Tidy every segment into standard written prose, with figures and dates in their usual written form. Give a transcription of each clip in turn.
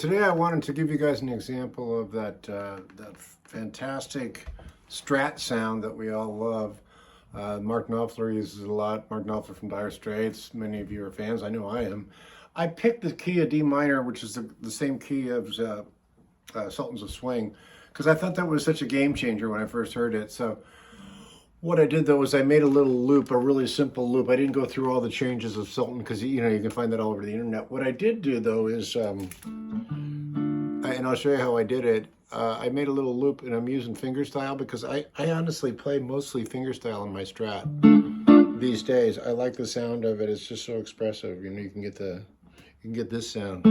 today I wanted to give you guys an example of that fantastic Strat sound that we all love. Mark Knopfler uses it a lot. Mark Knopfler from Dire Straits. Many of you are fans. I know I am. I picked the key of D minor, which is the same key of Sultans of Swing, because I thought that was such a game changer when I first heard it. So what I did though is I made a little loop, a really simple loop. I didn't go through all the changes of Sultan because you can find that all over the internet. What I did do though is, and I'll show you how I did it. I made a little loop and I'm using fingerstyle because I honestly play mostly fingerstyle in my Strat these days. I like the sound of it. It's just so expressive. You can get this sound.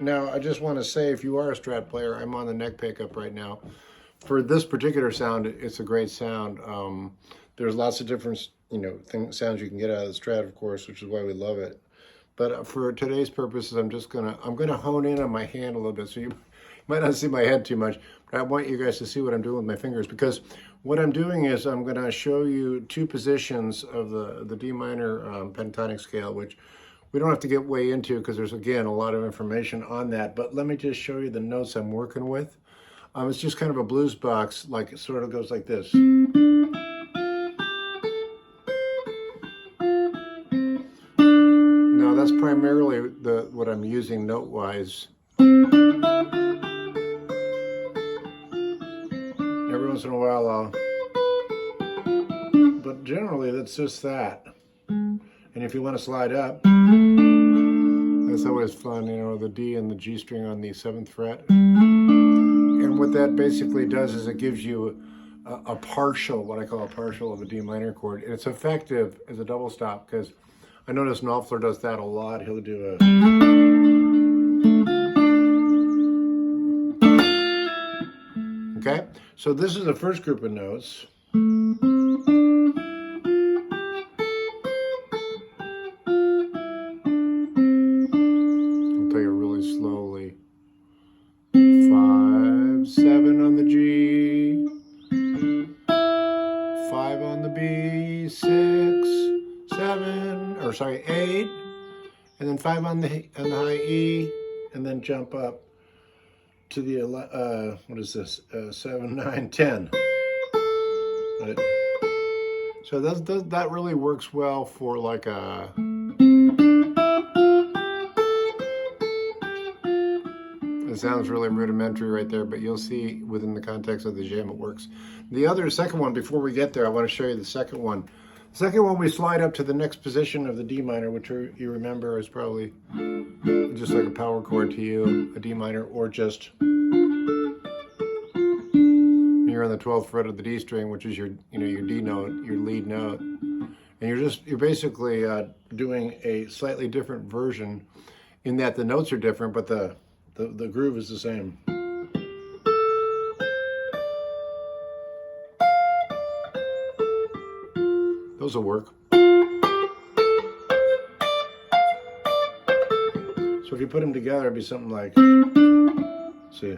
Now I just want to say, if you are a Strat player, I'm on the neck pickup right now. For this particular sound, it's a great sound. There's lots of different sounds you can get out of the Strat, of course, which is why we love it. But for today's purposes, I'm gonna hone in on my hand a little bit, so you might not see my head too much, but I want you guys to see what I'm doing with my fingers, because what I'm doing is I'm gonna show you two positions of the D minor pentatonic scale, which we don't have to get way into because there's, again, a lot of information on that. But let me just show you the notes I'm working with. It's just kind of a blues box, like it sort of goes like this. Now that's primarily what I'm using note-wise. Every once in a while but generally that's just that. And if you want to slide up, that's always fun, the D and the G string on the 7th fret. And what that basically does is it gives you a partial, what I call a partial of a D minor chord. And it's effective as a double stop because I notice Knopfler does that a lot. He'll do okay? So this is the first group of notes. I'll tell you really slowly. 5, 7 on the G, 5 on the B, 6, 7, or sorry, 8, and then 5 on the high E, and then jump up to the, what is this, 7, 9, 10. Right. So that really works well for like a, it sounds really rudimentary right there, but you'll see within the context of the jam it works. The second one, before we get there, I want to show you the second one. The second one, we slide up to the next position of the D minor, which you remember is probably just like a power chord to you, a D minor, or just you're on the 12th fret of the D string, which is your D note, your lead note, and you're basically doing a slightly different version in that the notes are different, but the groove is the same. Those will work. So if you put them together, it'd be something like, see.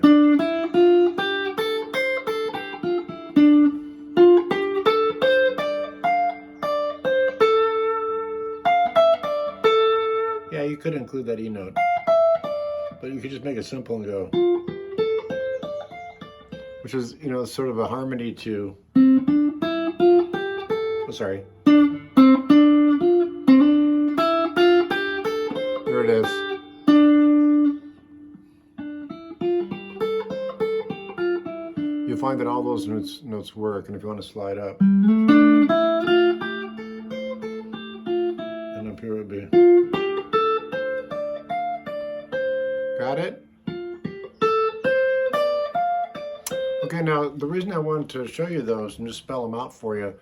Yeah, you could include that E note, but you could just make it simple and go, which is, sort of a harmony to, oh, sorry. There it is. You'll find that all those notes work, and if you want to slide up, and up here would be. Got it? Okay, now the reason I wanted to show you those and just spell them out for you,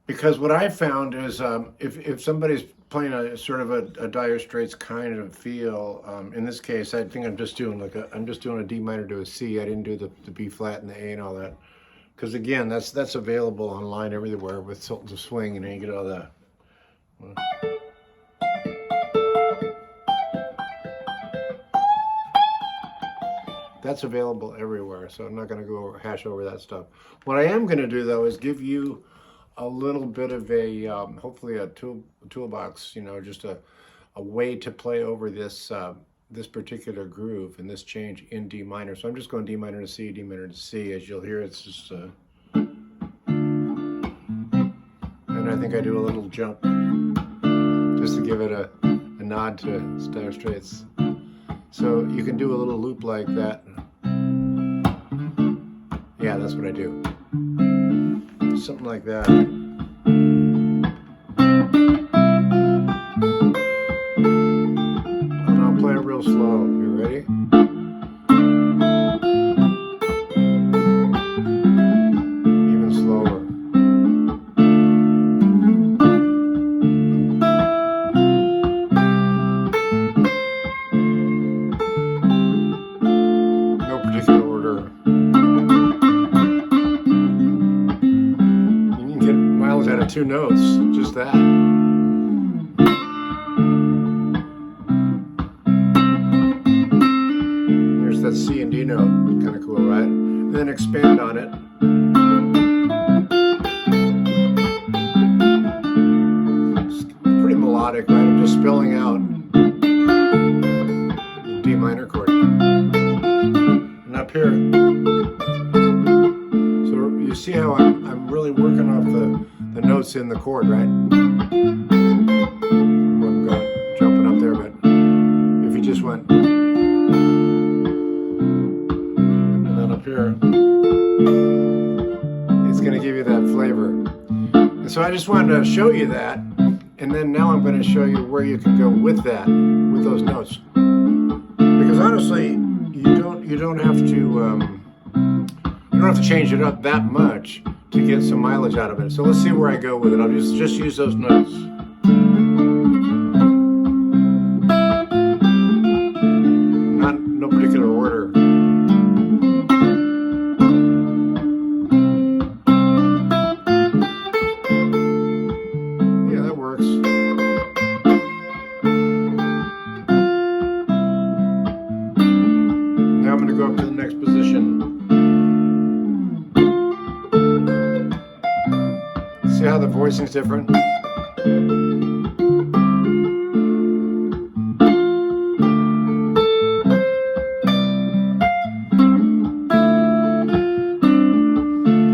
because what I found is if somebody's playing a sort of a Dire Straits kind of feel, in this case, I think I'm just doing a D minor to a C. I didn't do the B flat and the A and all that, because again, that's available online everywhere with Sultans of Swing, you get all that. That's available everywhere, so I'm not going to hash over that stuff. What I am going to do, though, is give you a little bit of a, hopefully a toolbox, just a a way to play over this this particular groove and this change in D minor. So I'm just going D minor to C, D minor to C. As you'll hear, it's just and I think I do a little jump just to give it a nod to Dire Straits. So you can do a little loop like that. Yeah, that's what I do. Something like that. And I'll play it real slow. You ready? Even slower. No particular order. You can get miles out of 2 notes, just that. Here's that C and D note, kind of cool, right? And then expand on it. It's pretty melodic, right? I'm just spelling out the D minor chord. And up here, so you see how I'm really working off the notes in the chord, right? I'm going, jumping up there, but if you just went, and then up here, it's going to give you that flavor. And so I just wanted to show you that, and then now I'm going to show you where you can go with that, with those notes. Because honestly, you don't have to change it up that much to get some mileage out of it. So let's see where I go with it. I'll just use those notes. No particular order. Yeah, that works. Now I'm going to go up to the next position. See how the voicing's different?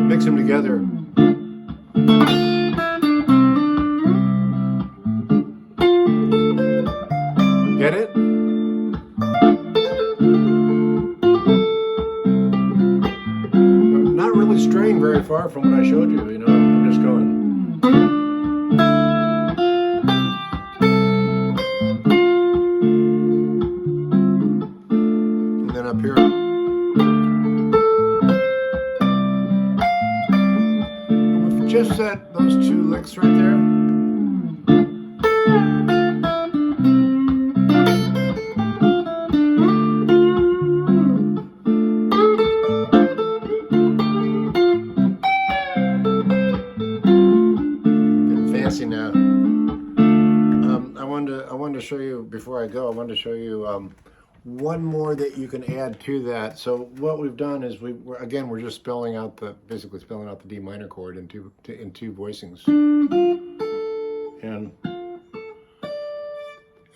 Mix them together. Get it? I'm not really straying very far from what I showed you, you know, I'm just going. And then up here. And with just those 2 licks right there. Fancy now. I wanted to show you, before I go, I wanted to show you one more that you can add to that. So what we've done is we're just spelling out basically spelling out the D minor chord in two voicings. And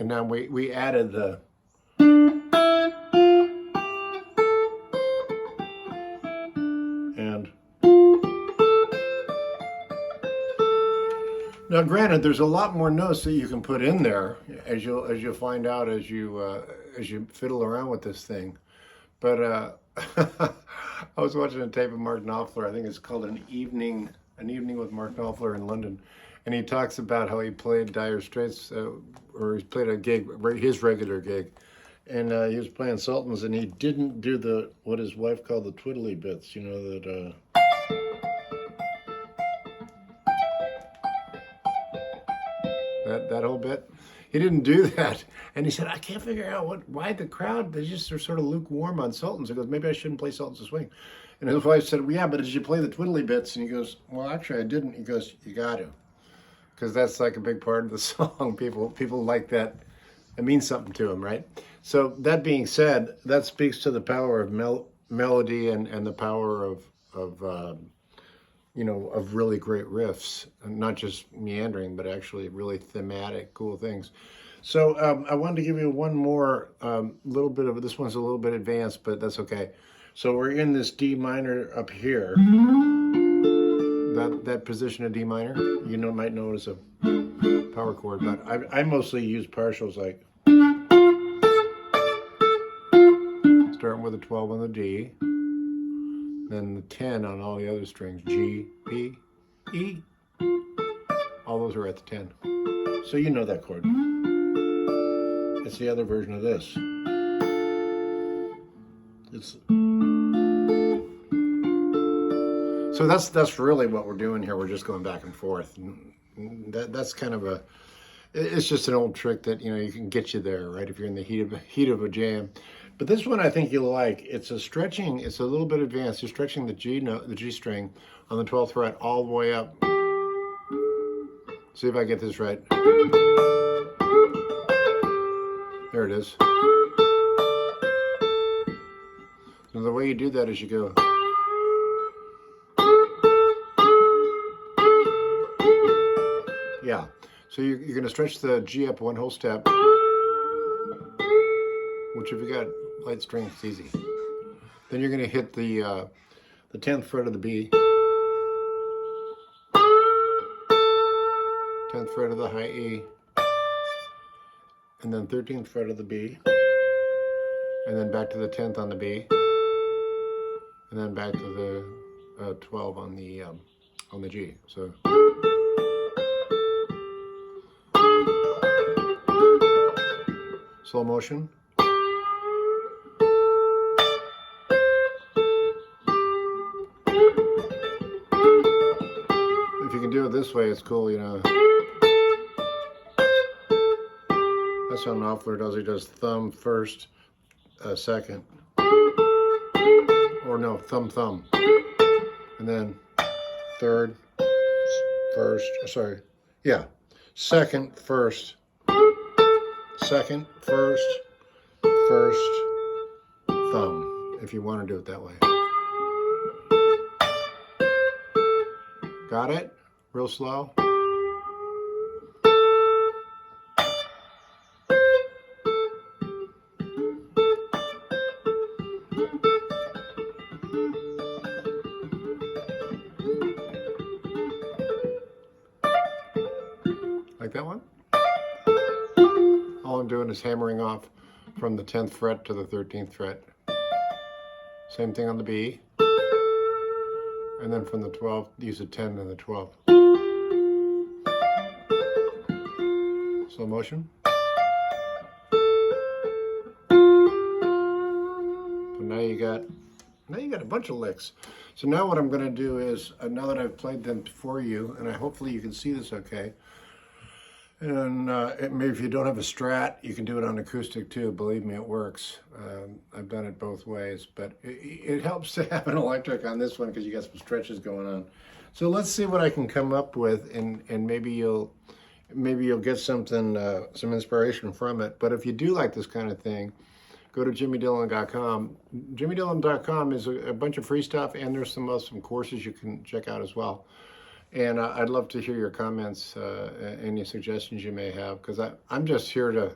now we added the and now, granted, there's a lot more notes that you can put in there, as you'll find out as you fiddle around with this thing. But I was watching a tape of Mark Knopfler. I think it's called An Evening with Mark Knopfler in London, and he talks about how he played Dire Straits, or he played a gig, his regular gig, and he was playing Sultans, and he didn't do what his wife called the twiddly bits. You know that. That whole bit, he didn't do that, and he said, I can't figure out why the crowd, they're sort of lukewarm on Sultans. He goes, maybe I shouldn't play Sultans of Swing. And his wife said, well, yeah, but did you play the twiddly bits? And he goes, well, actually I didn't. He goes, you got to, because that's like a big part of the song. People like that. It means something to them, right? So that being said, that speaks to the power of melody and the power of really great riffs, and not just meandering, but actually really thematic, cool things. So I wanted to give you one more little bit of, this one's a little bit advanced, but that's okay. So we're in this D minor up here. That position of D minor, you know, might know it as a power chord, but I mostly use partials, like starting with a 12 on the D, then the 10 on all the other strings, G, B, E. All those are at the 10. So you know that chord. It's the other version of this. So that's really what we're doing here. We're just going back and forth. And that's kind of it's just an old trick that, you know, you can get you there, right? If you're in the heat of a jam. But this one I think you'll like. It's a stretching. It's a little bit advanced. You're stretching the G note, the G string on the 12th fret all the way up. See if I get this right. There it is. So the way you do that is you go. Yeah. So you're going to stretch the G up one whole step, which if you got light strings, it's easy. Then you're going to hit the 10th fret of the B, 10th fret of the high E, and then 13th fret of the B, and then back to the 10th on the B, and then back to the 12 on the G. So. Slow motion. If you can do it this way, it's cool, you know. That's how Knopfler does. He does thumb first, second. Or no, thumb. And then third, first, sorry. Yeah, second, first. Second, first, thumb, if you want to do it that way. Got it? Real slow. Like that one? All I'm doing is hammering off from the 10th fret to the 13th fret. Same thing on the B. And then from the 12th, use a 10 and the 12th. Slow motion. So now you got a bunch of licks. So now what I'm going to do is, now that I've played them for you, and hopefully you can see this okay. And maybe if you don't have a Strat, you can do it on acoustic too. Believe me, it works. I've done it both ways, but it helps to have an electric on this one because you got some stretches going on. So let's see what I can come up with, and maybe you'll get something, some inspiration from it. But if you do like this kind of thing, go to jimmydillon.com. Jimmydillon.com is a bunch of free stuff, and there's some courses you can check out as well. And I'd love to hear your comments, any suggestions you may have, because I'm just here to,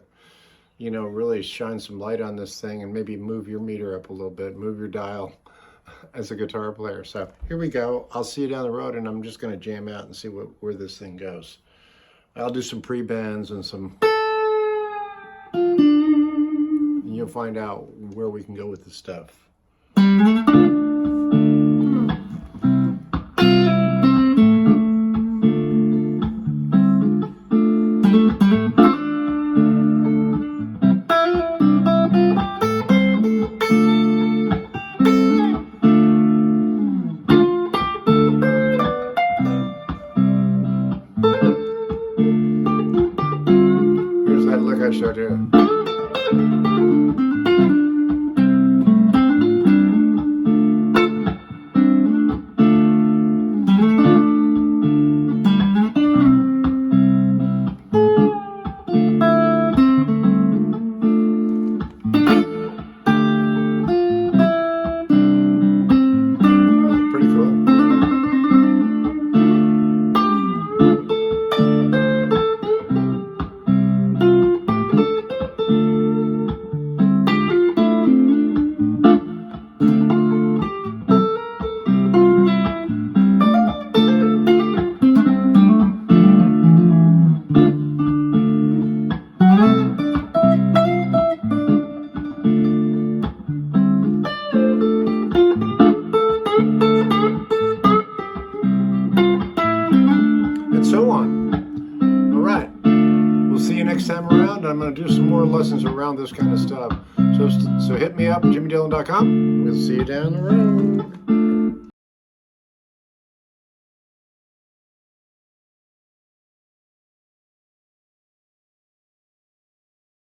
you know, really shine some light on this thing and maybe move your meter up a little bit, move your dial as a guitar player. So here we go. I'll see you down the road, and I'm just going to jam out and see where this thing goes. I'll do some pre-bends and some, and you'll find out where we can go with this stuff. Here's that lick I showed you. so on. All right. We'll see you next time around. I'm going to do some more lessons around this kind of stuff. So hit me up, jimmydillon.com. We'll see you down the road.